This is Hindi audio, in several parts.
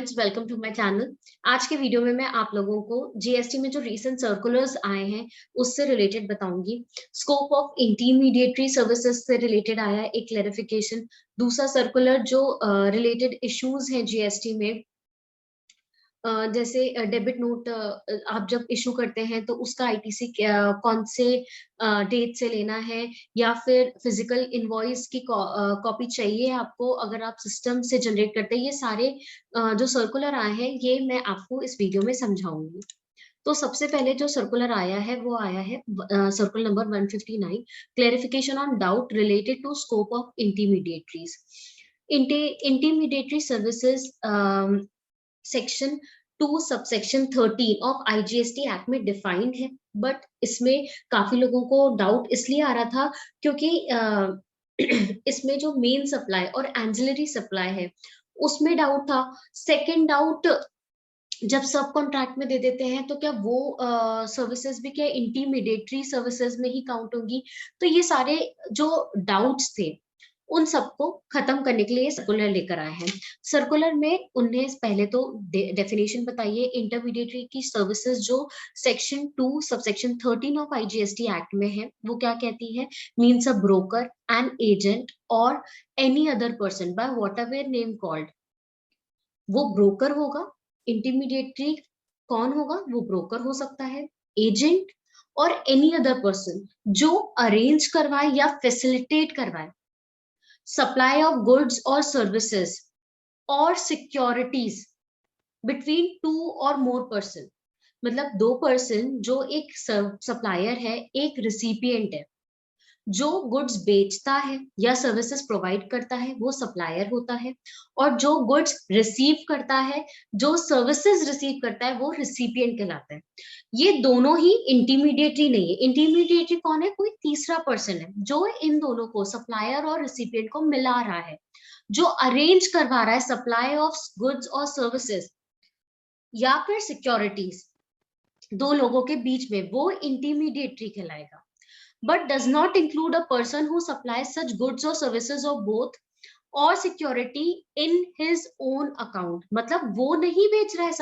Friends, welcome to my channel. आज के वीडियो में मैं आप लोगों को जीएसटी में जो रीसेंट सर्कुलर्स आए हैं उससे रिलेटेड बताऊंगी। स्कोप ऑफ इंटरमीडिएटरी सर्विसेज से रिलेटेड आया है एक क्लैरिफिकेशन। दूसरा सर्कुलर जो रिलेटेड इश्यूज हैं जीएसटी में, जैसे डेबिट नोट आप जब इशू करते हैं तो उसका आईटीसी कौन से डेट से लेना है, या फिर फिजिकल इनवॉइस की कॉपी चाहिए आपको अगर आप सिस्टम से जनरेट करते हैं। ये सारे जो सर्कुलर आए हैं ये मैं आपको इस वीडियो में समझाऊंगी। तो सबसे पहले जो सर्कुलर आया है वो आया है circular number 159, clarification on doubt related to scope of intermediaries. Intermediary services section 2 subsection 13 of IGST act में डिफाइंड है, बट इसमें काफी लोगों को डाउट इसलिए आ रहा था क्योंकि इसमें जो मेन सप्लाई और एंजिलरी सप्लाई है उसमें डाउट था। सेकंड डाउट, जब सब कॉन्ट्रैक्ट में दे देते हैं तो क्या वो सर्विसेज भी क्या इंटरमीडिएटरी सर्विसेज में ही काउंट होंगी। तो ये सारे जो डाउट्स थे उन सबको खत्म करने के लिए सर्कुलर लेकर आए हैं। सर्कुलर में उन्हें पहले तो डेफिनेशन बताइए इंटरमीडिएटरी की सर्विसेज जो section 2 subsection 13 of IGST act में है वो क्या कहती है। Means a broker and agent और any other person by whatever name called, वो ब्रोकर होगा। इंटरमीडिएटरी कौन होगा, वो ब्रोकर हो सकता है, एजेंट और एनी अदर पर्सन जो अरेंज करवाए या फैसिलिटेट करवाए सप्लाई ऑफ गुड्स और सर्विसेज और सिक्योरिटीज बिटवीन टू और मोर पर्सन। मतलब दो पर्सन, जो एक सप्लायर है एक रिसिपिएंट है। जो गुड्स बेचता है या सर्विसेज प्रोवाइड करता है वो सप्लायर होता है, और जो गुड्स रिसीव करता है, जो सर्विसेज रिसीव करता है वो रिसिपिएंट कहलाता है। ये दोनों ही इंटरमीडिएटरी नहीं है। इंटरमीडिएटरी कौन है, कोई तीसरा पर्सन है जो इन दोनों को सप्लायर और रिसिपिएंट को मिला रहा है, जो अरेंज करवा रहा है सप्लाई ऑफ गुड्स और सर्विसेज या फिर सिक्योरिटीज दो लोगों के बीच में, वो इंटरमीडिएटरी कहलाएगा। But does not include a person who supplies such goods or services or both or security in his own account। मतलब वो नहीं बेच रहा है,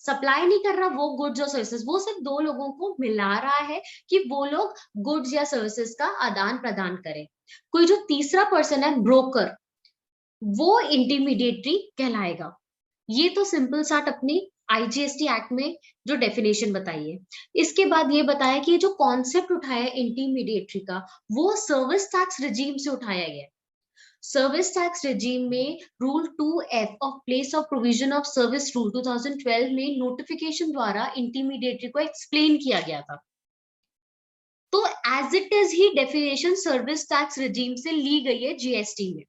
सप्लाई नहीं कर रहा वो गुड्स और सर्विसेज, वो सिर्फ दो लोगों को मिला रहा है कि वो लोग गुड्स या सर्विसेज का आदान प्रदान करें। कोई जो तीसरा पर्सन है ब्रोकर, वो इंटरमीडिएटरी कहलाएगा। ये तो सिंपल साट अपनी आईजीएसटी एक्ट में जो डेफिनेशन बताई है। इसके बाद ये बताया कि जो कॉन्सेप्ट उठाया इंटरमीडिएटरी का वो सर्विस टैक्स रिजीम से उठाया गया। सर्विस टैक्स रिजीम में rule 2F of place of provision of service rule 2012 में नोटिफिकेशन द्वारा इंटरमीडिएटरी को एक्सप्लेन किया गया था। तो एज इट इज ही डेफिनेशन सर्विस टैक्स रिजीम से ली गई है जीएसटी में।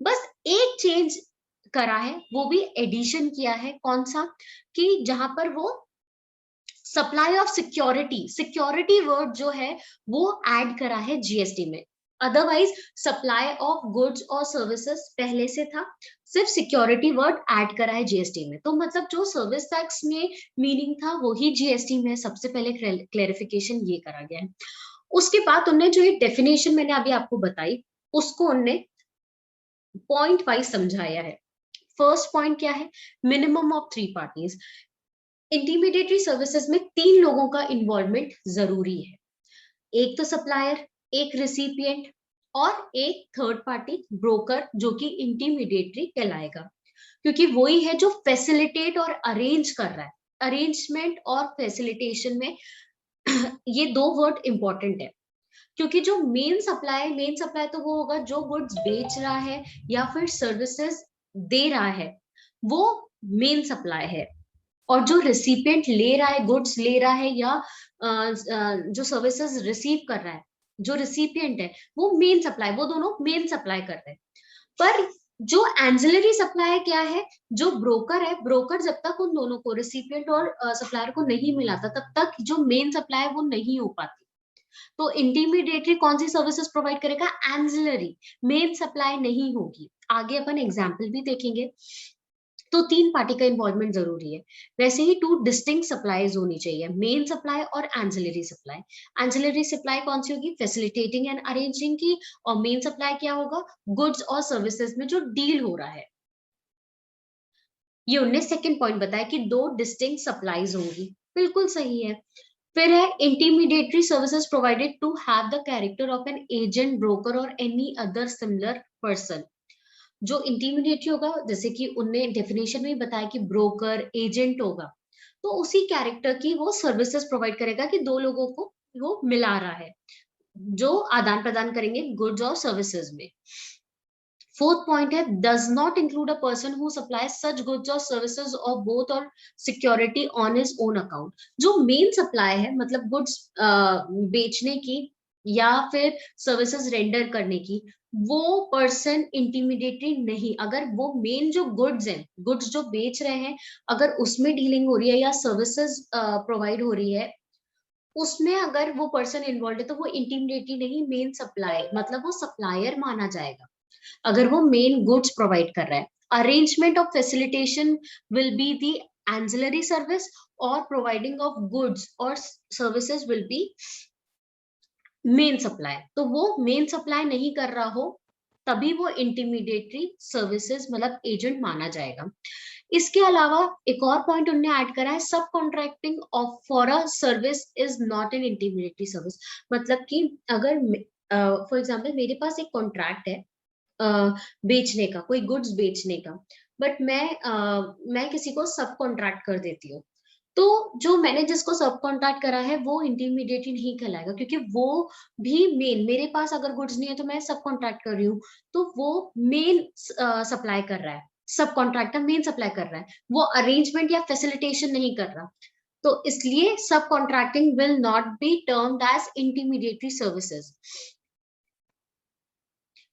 बस एक चेंज करा है, वो भी एडिशन किया है। कौन सा, कि जहां पर वो सप्लाई ऑफ सिक्योरिटी वर्ड जो है वो ऐड करा है जीएसटी में। अदरवाइज सप्लाई ऑफ गुड्स और सर्विसेज पहले से था, सिर्फ सिक्योरिटी वर्ड ऐड करा है जीएसटी में। तो मतलब जो सर्विस टैक्स में मीनिंग था वही जीएसटी में सबसे पहले क्लेरिफिकेशन ये करा गया है। उसके बाद उन्होंने जो ये डेफिनेशन मैंने अभी आपको बताई उसको उन्होंने पॉइंट वाइज समझाया है। फर्स्ट पॉइंट क्या है, minimum of 3 parties. Intermediary services में 3 लोगों का इन्वॉल्वमेंट जरूरी है। एक तो सप्लायर, एक रिसिपिएंट और एक थर्ड पार्टी ब्रोकर, जो कि इंटरमीडिएटरी कहलाएगा, क्योंकि वही है जो फैसिलिटेट और अरेंज कर रहा है। अरेंजमेंट और फैसिलिटेशन में ये दो वर्ड इंपॉर्टेंट है, क्योंकि जो मेन सप्लाई तो वो होगा जो गुड्स बेच रहा है या फिर सर्विसेज दे रहा है, वो मेन सप्लाई है। और जो रिसिपिएंट ले रहा है, गुड्स ले रहा है या जो सर्विसेज रिसीव कर रहा है, जो रिसिपिएंट है वो मेन सप्लाई, वो दोनों मेन सप्लाई कर रहे हैं। पर जो एंजिलरी सप्लाई क्या है, जो ब्रोकर है, ब्रोकर जब तक उन दोनों को रिसिपिएंट और सप्लायर को नहीं मिलाता तब तक जो मेन सप्लाई है वो नहीं हो पाती। तो इंटरमीडिएटरी कौन सी सर्विसेज प्रोवाइड करेगा, एंजिलरी, मेन सप्लाई नहीं होगी। आगे अपन एग्जांपल भी देखेंगे। तो 3 पार्टी का इन्वॉल्वमेंट जरूरी है। वैसे ही 2 डिस्टिंक्ट सप्लाईज होनी चाहिए, मेन सप्लाई और एंजिलरी सप्लाई। एंजिलरी सप्लाई कौन सी होगी, फैसिलिटेटिंग एंड अरेंजिंग की, और मेन सप्लाई क्या होगा, गुड्स और सर्विसेज में जो डील हो रहा है। ये उनने सेकंड पॉइंट बताया कि 2 डिस्टिंक्ट सप्लाईज होंगी, बिल्कुल सही है। फिर है intermediary services provided to have the character of an agent, broker और एनी अदर सिमिलर पर्सन। जो इंटीमीडिएटरी होगा, जैसे कि उनने डेफिनेशन में बताया कि ब्रोकर, एजेंट होगा, तो उसी कैरेक्टर की वो सर्विसेज प्रोवाइड करेगा कि दो लोगों को वो मिला रहा है, जो आदान प्रदान करेंगे गुड्स और सर्विसेज में। फोर्थ पॉइंट है does not include a person who supply such goods और सर्विसेज और बोथ और security on his own account. जो मेन सप्लाई है, मतलब गुड्स बेचने की या फिर सर्विसेज रेंडर करने की, वो पर्सन इंटीमिडेटरी नहीं। अगर वो मेन जो गुड्स हैं, गुड्स जो बेच रहे हैं, अगर उसमें डीलिंग हो रही है या सर्विसेज प्रोवाइड हो रही है, उसमें अगर वो पर्सन इन्वॉल्व है, तो वो इंटीमिडेटरी नहीं, मेन सप्लाई, मतलब वो सप्लायर माना जाएगा अगर वो मेन गुड्स प्रोवाइड कर रहा है। Arrangement of facilitation will be the ancillary service और प्रोवाइडिंग ऑफ गुड्स और services will be main supply. तो वो मेन सप्लाई नहीं कर रहा हो तभी वो इंटीमीडिएटरी सर्विसेज मतलब एजेंट माना जाएगा। इसके अलावा एक और पॉइंट उन्होंने ऐड करा है, subcontracting of for a service is not an intermediary service. मतलब कि अगर फॉर एग्जांपल मेरे पास एक कॉन्ट्रैक्ट है बेचने का, कोई गुड्स बेचने का, बट मैं किसी को सब कॉन्ट्रैक्ट कर देती हूँ, तो जो मैंने जिसको सब कॉन्ट्रैक्ट करा है वो इंटीमीडिएटली नहीं कहलाएगा, क्योंकि वो भी मेन, मेरे पास अगर गुड्स नहीं है तो मैं सब कॉन्ट्रैक्ट कर रही हूँ, तो वो मेन सप्लाई कर रहा है, सब कॉन्ट्रैक्टर मेन सप्लाई कर रहा है, वो अरेंजमेंट या फैसिलिटेशन नहीं कर रहा। तो इसलिए subcontracting will not be termed as intermediary services.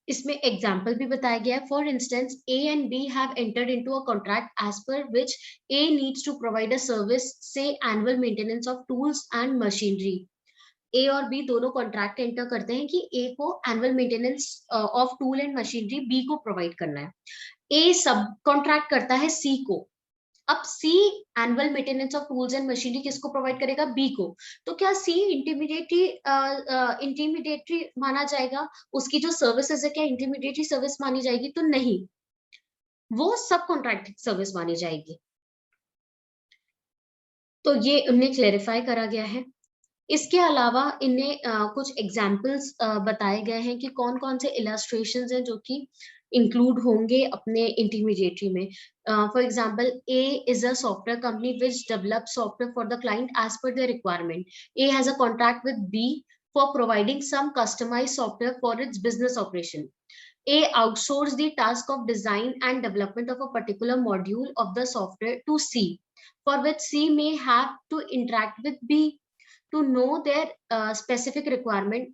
इसमें एग्जाम्पल भी बताया गया है। For instance A and B have entered into a contract as per which A needs to provide a service say annual maintenance of tools and machinery. A और बी दोनों कॉन्ट्रैक्ट एंटर करते हैं कि ए को annual maintenance of tool and machinery B को प्रोवाइड करना है। ए सब कॉन्ट्रैक्ट करता है सी को। अब C annual maintenance of tools and machinery किसको प्रोवाइड करेगा? बी को। तो क्या सी इंटीमीडिएटरी माना जाएगा? उसकी जो सर्विसेज है क्या इंटीमीडिएटरी सर्विस मानी जाएगी? तो नहीं, वो सब कॉन्ट्रैक्ट सर्विस मानी जाएगी। तो ये उन्हें क्लेरिफाई करा गया है। इसके अलावा इन्हें कुछ एग्जाम्पल्स बताए गए हैं कि कौन कौन से इलस्ट्रेशंस हैं जो कि इंक्लूड होंगे अपने इंटीमीडिएटरी में। For example, A is a software company which develop software for the client as per the requirement. A has a contract with B for providing some customised software for its business operation. A outsourced the task of design and development of a particular module of the software to C, for which C may have to interact with B to know their specific requirement.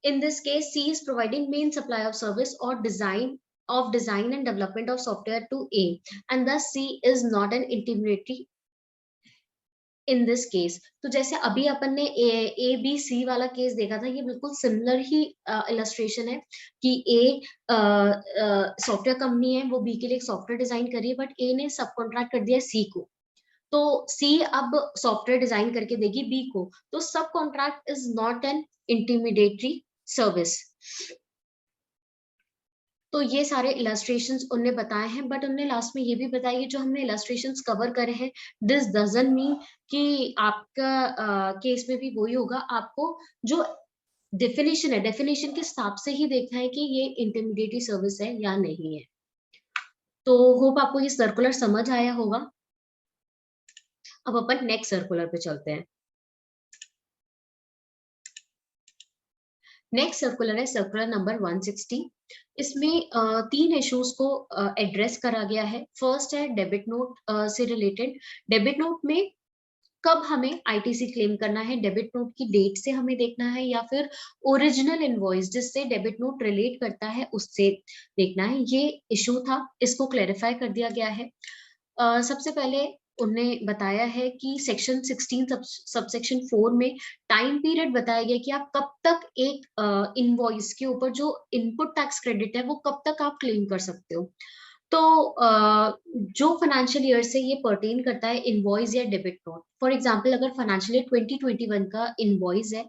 In this case, C is providing main supply of service or design and development of software to A, and thus C is not an intermediary in this case. तो जैसे अभी अपन ने ए बी सी वाला केस देखा था, ये बिल्कुल सिमिलर ही इलस्ट्रेशन है कि ए सॉफ्टवेयर कंपनी है, वो बी के लिए एक सॉफ्टवेयर डिजाइन कर रही है, बट ए ने सब कॉन्ट्रैक्ट कर दिया सी को, तो सी अब सॉफ्टवेयर डिजाइन करके देगी बी को, तो subcontract is not an intermediary service. तो ये सारे इलस्ट्रेशंस उन्होंने बताए हैं, बट उन्होंने लास्ट में ये भी बताया कि जो हमने इलस्ट्रेशंस कवर करे हैं, दिस डजंट मीन कि आपका केस में भी वही होगा। आपको जो डेफिनेशन है, डेफिनेशन के हिसाब से ही देखना है कि ये इंटरमीडिएटरी सर्विस है या नहीं है। तो होप आपको ये सर्कुलर समझ आया होगा। अब अपन नेक्स्ट सर्कुलर पे चलते हैं। नेक्स्ट सर्कुलर है सर्कुलर नंबर 160। इसमें तीन इश्यूज को एड्रेस करा गया है। फर्स्ट है डेबिट नोट से रिलेटेड। डेबिट नोट में कब हमें आईटीसी क्लेम करना है, डेबिट नोट की डेट से हमें देखना है या फिर ओरिजिनल इनवॉइस जिससे डेबिट नोट रिलेट करता है उससे देखना है। ये इशू था, इसको क्लेरिफाई कर दिया गया है। सबसे पहले उन्होंने बताया है कि सेक्शन 16 सबसेक्शन 4 में टाइम पीरियड बताया गया कि आप कब तक एक इनवॉइस के ऊपर जो इनपुट टैक्स क्रेडिट है वो कब तक आप क्लेम कर सकते हो। तो जो फाइनेंशियल ईयर से ये पर्टेन करता है इनवॉइस या डेबिट नोट। फॉर एग्जांपल, अगर फाइनेंशियल ईयर 2021 का इनवॉइस है,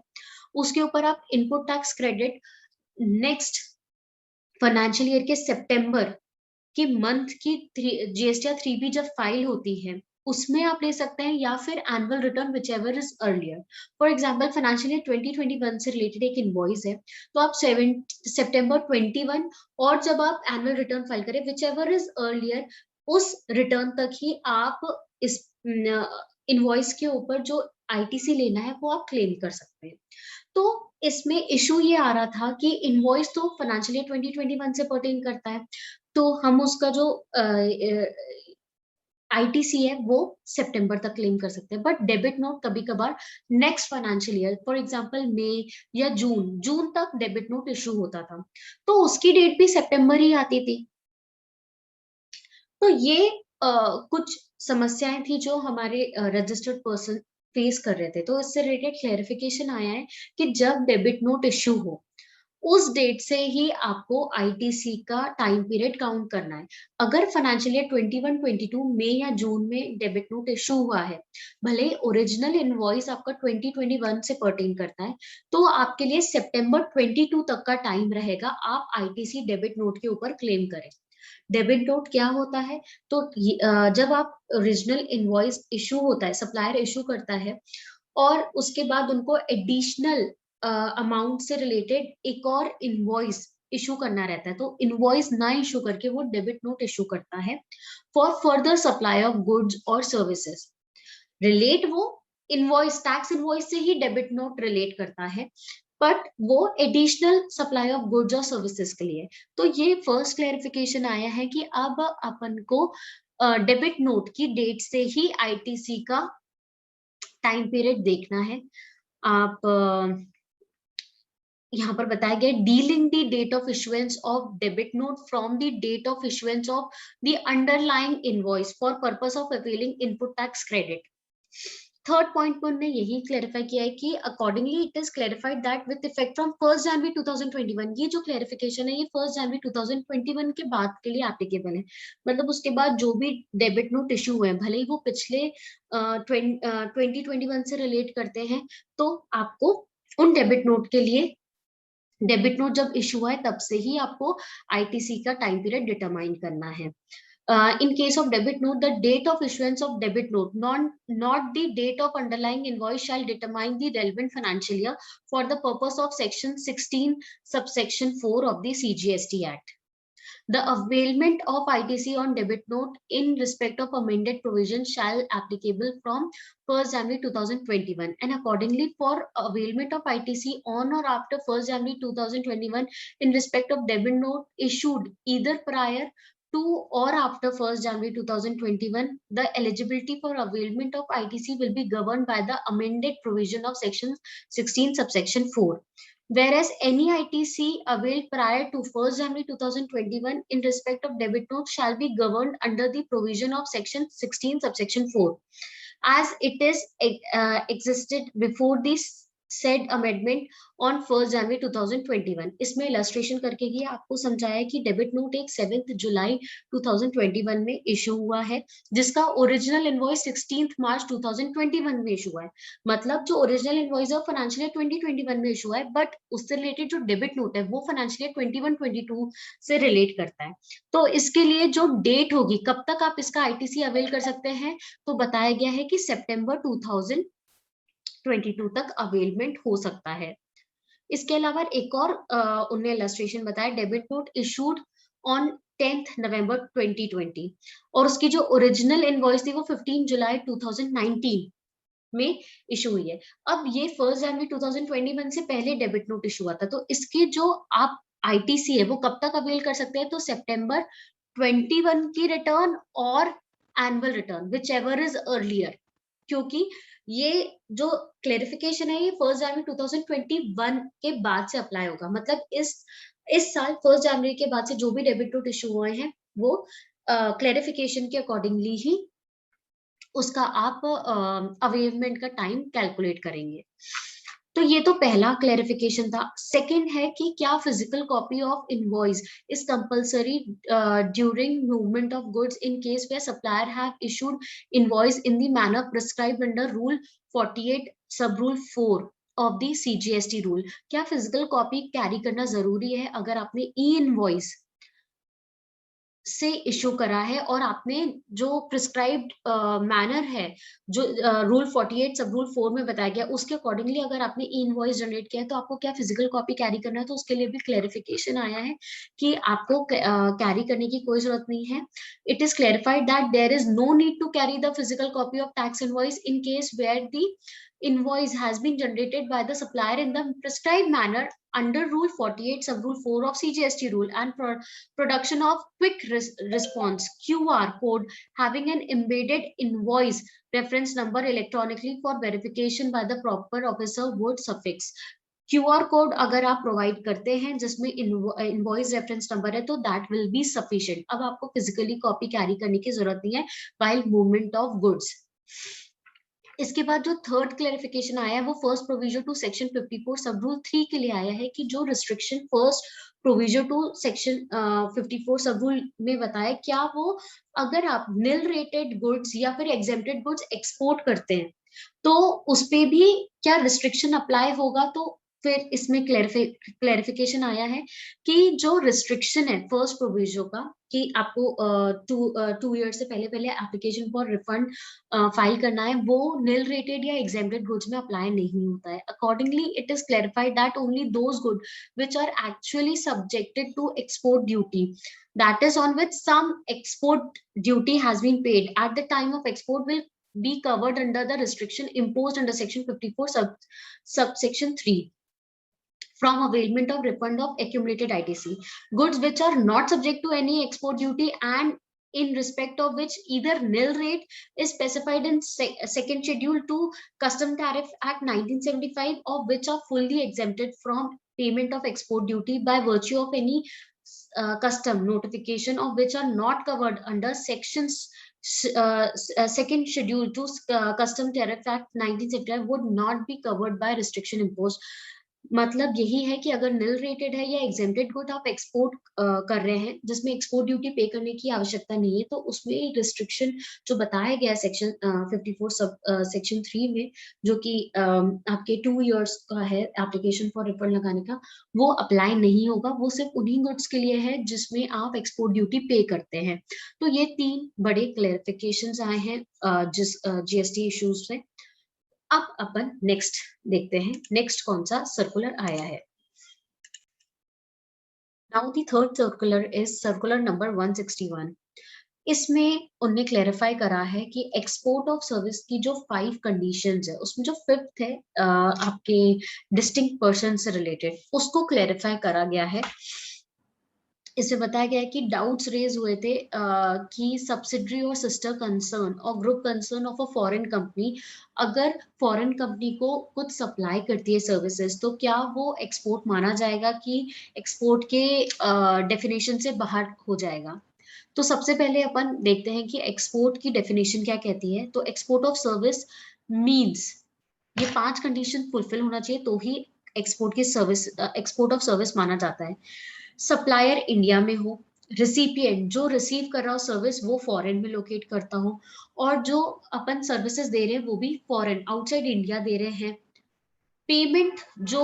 उसके ऊपर आप input tax credit next financial year के सितंबर कि मंथ की जीएसटी 3B जब फाइल होती है उसमें आप ले सकते हैं, या फिर annual return which ever is earlier. For example financial year 2021 से रिलेटेड एक इनवॉइस है, तो आप सितंबर 21 और जब आप एनुअल रिटर्न फाइल करें विच एवर इज अर्लियर, उस रिटर्न तक ही आप इस इनवॉइस के ऊपर जो आईटीसी लेना है वो आप क्लेम कर सकते हैं। तो इसमें इशू ये आ रहा था कि इनवॉइस तो फाइनेंशियल ईयर 2021 से पर्टेन करता है, तो हम उसका जो आईटीसी है वो सितंबर तक क्लेम कर सकते हैं, बट डेबिट नोट कभी कभार next financial year for example मई या जून जून तक डेबिट नोट इशू होता था, तो उसकी डेट भी सितंबर ही आती थी। तो ये कुछ समस्याएं थी जो हमारे रजिस्टर्ड पर्सन फेस कर रहे थे। तो इससे रिलेटेड क्लेरिफिकेशन आया है कि जब डेबिट नोट इशू हो उस डेट से ही आपको आईटीसी का टाइम पीरियड काउंट करना है। अगर फाइनेंशियल ईयर 21-22 मई या जून में डेबिट नोट इशू हुआ है, भले ओरिजिनल इनवॉइस आपका 2021 से पर्टेन करता है, तो आपके लिए सितंबर 22 तक का टाइम रहेगा, आप आईटीसी डेबिट नोट के ऊपर क्लेम करें। डेबिट नोट क्या होता है? तो जब आप ओरिजिनल इनवॉइस इशू होता है, सप्लायर इशू करता है और उसके बाद उनको एडिशनल अमाउंट से रिलेटेड एक और इनवॉइस इशू करना रहता है, तो इनवॉइस ना इशू करके वो डेबिट नोट इशू करता है for further supply of goods और सर्विसेज। रिलेट वो इनवॉइस टैक्स इनवॉइस से ही डेबिट नोट रिलेट करता है, बट वो एडिशनल सप्लाई ऑफ गुड्स और सर्विसेज के लिए। तो ये फर्स्ट क्लेरिफिकेशन आया है कि अब अपन को डेबिट नोट की डेट से ही आईटीसी का टाइम पीरियड देखना है। आप यहाँ पर बताया गया dealing the date of issuance of debit note from the date of issuance of the underlying invoice for purpose of availing input tax credit. Third point पर ने यही क्लेरिफाई किया है कि accordingly it is clarified that with effect from 1 January 2021, ये जो क्लेरिफिकेशन है ये 1 जनवरी 2021 के बाद के लिए एप्लीकेबल है। मतलब उसके बाद जो भी डेबिट नोट इशू हुए हैं, भले ही वो पिछले 2021 से रिलेट करते हैं, तो आपको उन डेबिट नोट के लिए डेबिट नोट जब इशू हुआ है तब से ही आपको आईटीसी का टाइम पीरियड डिटरमाइन करना है। In case of debit note, the date of issuance of debit note, not the date of underlying invoice, shall determine the relevant financial year for the purpose of Section 16, subsection 4 of the CGST Act. The availment of ITC on debit note in respect of amended provision shall applicable from 1st January 2021, and accordingly for availment of ITC on or after 1st January 2021 in respect of debit note issued either prior to or after 1st January 2021, the eligibility for availment of ITC will be governed by the amended provision of Section 16, subsection 4. Whereas any ITC availed prior to 1st January 2021 in respect of debit note shall be governed under the provision of Section 16, subsection 4, as it is existed before this said amendment on 1st January 2021. इसमें इलस्ट्रेशन करके ही आपको समझाया कि डेबिट नोट एक 7 जुलाई 2021 में इशू हुआ है, जिसका ओरिजिनल इनवॉइस 16 मार्च 2021 में इशू हुआ है। मतलब जो ओरिजिनल इनवॉइस है फाइनेंशियल ईयर 2021 में इशू हुआ है, बट उससे रिलेटेड जो डेबिट नोट है वो फाइनेंशियल ईयर 21-22 से रिलेट करता है। तो इसके लिए जो डेट होगी कब तक आप इसका आईटीसी अवेल कर सकते हैं, तो बताया गया है कि सितंबर 2022 तक अवेलमेंट हो सकता है। इसके अलावा एक और उन्हें इलस्ट्रेशन बताया, debit note issued on 10th नवंबर 2020 और उसकी जो ओरिजिनल इनवॉइस थी वो 15 जुलाई 2019 में इशू हुई है। अब ये 1 जनवरी 2021 से पहले डेबिट नोट इशू हुआ था, तो इसके जो आप आईटीसी है वो कब तक अवेल कर सकते हैं, तो सितंबर 21 की रिटर्न और annual return which ever is earlier, क्योंकि ये जो क्लेरिफिकेशन है ये 1 जनवरी 2021 के बाद से अप्लाई होगा। मतलब इस साल 1 जनवरी के बाद से जो भी डेबिट नोट इशू हुए हैं वो क्लेरिफिकेशन के अकॉर्डिंगली ही उसका आप अवेलमेंट का टाइम कैलकुलेट करेंगे। तो ये तो पहला क्लेरिफिकेशन था। सेकंड है कि क्या physical copy of invoice is compulsory during movement of goods in case where supplier have issued invoice in the manner prescribed under rule 48 sub rule 4 of the CGST rule. क्या फिजिकल कॉपी कैरी करना जरूरी है अगर आपने ई इनवॉइस से इशू करा है और आपने जो प्रिस्क्राइब्ड मैनर है, जो रूल 48 सब रूल 4 में बताया गया, उसके अकॉर्डिंगली अगर आपने इनवॉइस जनरेट किया है तो आपको क्या फिजिकल कॉपी कैरी करना है, तो उसके लिए भी क्लेरिफिकेशन आया है कि आपको कैरी करने की कोई जरूरत नहीं है. It is clarified that there is no need to carry the physical copy of tax invoice in case where the invoice has been generated by the supplier in the prescribed manner under Rule 48 sub Rule 4 of CGST rule, and production of quick response QR code having an embedded invoice reference number electronically for verification by the proper officer would suffice. QR code अगर आप प्रोवाइड करते हैं जिसमें इनवॉइस रेफरेंस नंबर है तो दैट विल बी सफिशिएंट. अब आपको फिजिकली कॉपी कैरी करने की जरूरत नहीं है व्हाइल मूवमेंट ऑफ गुड्स. इसके बाद जो थर्ड क्लेरिफिकेशन आया है वो first provision to section 54 sub rule 3 के लिए आया है कि जो restriction first provision to section 54 sub rule में बताया, क्या वो अगर आप निल रेटेड गुड्स या फिर एग्जेम्प्टेड गुड्स एक्सपोर्ट करते हैं तो उस पे भी क्या रिस्ट्रिक्शन अप्लाई होगा. तो फिर इसमें क्लेरिफिकेशन आया है कि जो रिस्ट्रिक्शन है फर्स्ट प्रोविजन का कि आपको 2 ईयर से पहले पहले एप्लीकेशन फॉर रिफंड फाइल करना है, वो निल रेटेड या एग्जेम्प्टेड गुड्स में अप्लाई नहीं होता है. Accordingly it is clarified that only those good which are actually subjected to export duty, that is on which some export duty has been paid at the time of export, will be covered under the restriction imposed under section 54 subsection 3 from availment of refund of accumulated ITC. Goods which are not subject to any export duty and in respect of which either nil rate is specified in second schedule to Custom Tariff Act 1975 or which are fully exempted from payment of export duty by virtue of any custom notification of which are not covered under sections second schedule to Custom Tariff Act 1975 would not be covered by restriction imposed. मतलब यही है कि अगर निल रेटेड है या एग्जेम्प्टेड गुड आप एक्सपोर्ट कर रहे हैं जिसमें एक्सपोर्ट ड्यूटी पे करने की आवश्यकता नहीं है, तो उसमें रिस्ट्रिक्शन जो बताया गया सेक्शन 54 सब सेक्शन 3 में, जो कि आपके 2 इयर्स का है एप्लीकेशन फॉर रिफंड लगाने का, वो अप्लाई नहीं होगा. वो सिर्फ उन्हीं गुड्स के लिए है जिसमें आप एक्सपोर्ट ड्यूटी पे करते हैं. तो ये 3 बड़े क्लेरिफिकेशंस आए हैं जिस जीएसटी इश्यूज में. अब अपन नेक्स्ट देखते हैं नेक्स्ट कौन सा सर्कुलर आया है. Now the third circular is circular number 161. इसमें उन्हें क्लेरिफाई करा है कि एक्सपोर्ट ऑफ सर्विस की जो 5 कंडीशंस है उसमें जो 5th है आपके डिस्टिंक्ट पर्सन से रिलेटेड, उसको क्लेरिफाई करा गया है. इसमें बताया गया है कि डाउट्स रेज हुए थे कि सब्सिडरी और सिस्टर कंसर्न और group concern of a foreign company अगर फॉरेन कंपनी को कुछ सप्लाई करती है सर्विसेज तो क्या वो एक्सपोर्ट माना जाएगा कि एक्सपोर्ट के डेफिनेशन से बाहर हो जाएगा. तो सबसे पहले अपन देखते हैं कि एक्सपोर्ट की डेफिनेशन क्या कहती है. तो एक्सपोर्ट ऑफ सर्विस मीन्स ये 5 कंडीशन फुलफिल होना चाहिए तो ही एक्सपोर्ट की सर्विस एक्सपोर्ट ऑफ सर्विस माना जाता है. सप्लायर इंडिया में हो, रिसिपिएंट जो रिसीव कर रहा हो सर्विस वो फॉरेन में लोकेट करता हो, और जो अपन सर्विसेज दे रहे हैं वो भी फॉरेन आउटसाइड इंडिया दे रहे हैं. पेमेंट जो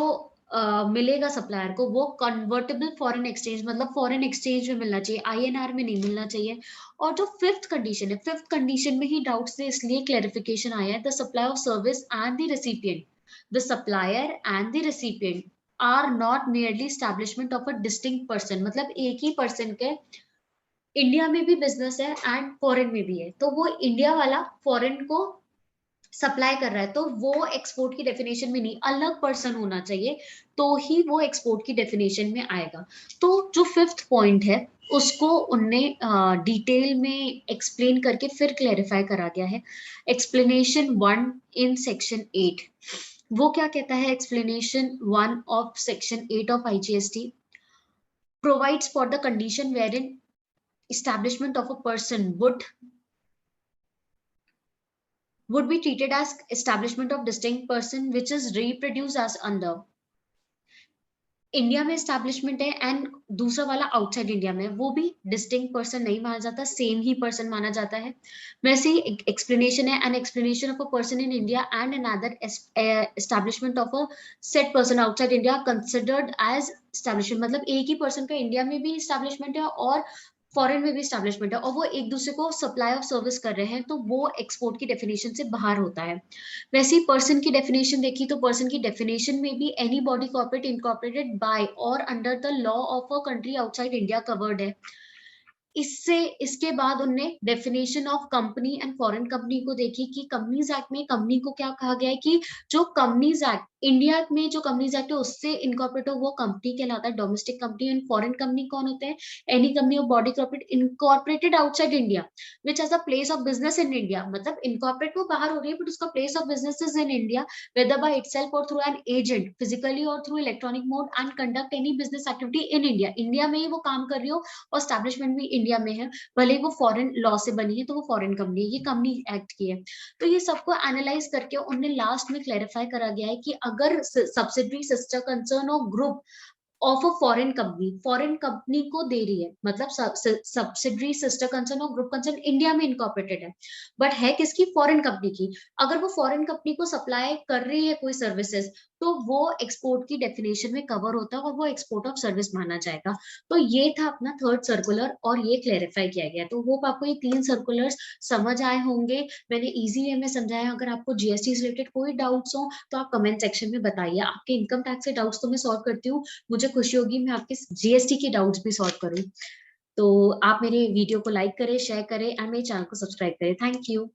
मिलेगा सप्लायर को वो कन्वर्टेबल फॉरेन एक्सचेंज मतलब फॉरेन एक्सचेंज में मिलना चाहिए, आईएनआर में नहीं मिलना चाहिए. और जो 5th कंडीशन है, 5th कंडीशन में ही डाउट्स थे इसलिए क्लेरिफिकेशन आया है. The supply of service and the recipient, the supplier and the recipient are not merely establishment of a distinct person. मतलब एक ही पर्सन के इंडिया में भी बिजनेस है एंड फॉरेन में भी है, तो वो इंडिया वाला फॉरेन को सप्लाई कर रहा है तो वो एक्सपोर्ट की डेफिनेशन में नहीं, अलग पर्सन होना चाहिए तो ही वो एक्सपोर्ट की डेफिनेशन में आएगा. तो जो 5th पॉइंट है उसको उनने डिटेल में एक्सप्लेन करके फिर क्लेरिफाई करा गया है. एक्सप्लेनेशन 1 इन सेक्शन 8, वो क्या कहता है. Explanation 1 of section 8 of IGST provides for the condition wherein establishment of a person would be treated as establishment of distinct person which is reproduced as under. India में एस्टैब्लिशमेंट है एंड दूसरा वाला आउटसाइड इंडिया में, वो भी डिस्टिंक्ट पर्सन नहीं माना जाता, सेम ही पर्सन माना जाता है. वैसे ही एक्सप्लेनेशन है, an explanation of a person in India and another establishment of a set person outside India considered as establishment. मतलब एक ही पर्सन का इंडिया में भी एस्टैब्लिशमेंट है और फॉरेन में भी एस्टैब्लिशमेंट है और वो एक दूसरे को सप्लाई ऑफ सर्विस कर रहे हैं, तो वो एक्सपोर्ट की डेफिनेशन से बाहर होता है। वैसे ही पर्सन की डेफिनेशन देखी तो पर्सन की डेफिनेशन में भी any body corporate incorporated by और under the law of a country outside India covered है। इससे इसके बाद उनने definition of company and foreign company को देखी कि कंपनीज एक्ट में कंपनी को क्या कहा गया है कि जो कंपनीज एक्ट इंडिया में जो कंपनीज एक्ट है उससे इनकॉर्पोरेट हो वो कंपनी कहलाता है domestic company. And foreign company कौन होते हैं? Any company of body corporate incorporated outside India which has a place of business in India. मतलब इनकॉर्पोरेट वो बाहर हो रही है बट उसका place of business is in India, whether by itself or through an agent physically or through electronic mode and conduct any business activity in India। India में ही वो काम कर रही हो और स्टैब्लिशमेंट भी इंडिया में है, भले ही वो फॉरेन लॉ से बनी है तो वो फॉरेन कंपनी है, ये कंपनी एक्ट की है। तो ये सबको एनालाइज करके उन्हें लास्ट में क्लैरिफाई करा गया है कि अगर सब्सिडरी सिस्टर कंसर्न और group of a foreign company को दे रही है, मतलब सब्सिडरी सिस्टर कंसर्न और ग्रुप कंसर्न इंडिया में इनकॉर्पोरेटेड है बट है किसकी? फॉरेन कंपनी की। अगर वो फॉरेन कंपनी को सप्लाई कर रही है कोई सर्विसेज तो वो एक्सपोर्ट की डेफिनेशन में कवर होता है और वो एक्सपोर्ट ऑफ सर्विस माना जाएगा। तो ये था अपना थर्ड सर्कुलर और ये क्लेरिफाई किया गया। तो होप आपको ये 3 सर्कुलर्स समझ आए होंगे। मैंने इजी वे में समझाया। अगर आपको जीएसटी से रिलेटेड कोई डाउट्स हो तो आप कमेंट सेक्शन में बताइए। आपके इनकम टैक्स से डाउट्स तो मैं सॉल्व करती हूँ, मुझे खुशी होगी मैं आपके जीएसटी के डाउट्स भी सॉल्व करूं। तो आप मेरे वीडियो को लाइक करें, शेयर करें एंड मेरे चैनल को सब्सक्राइब करें। Thank you.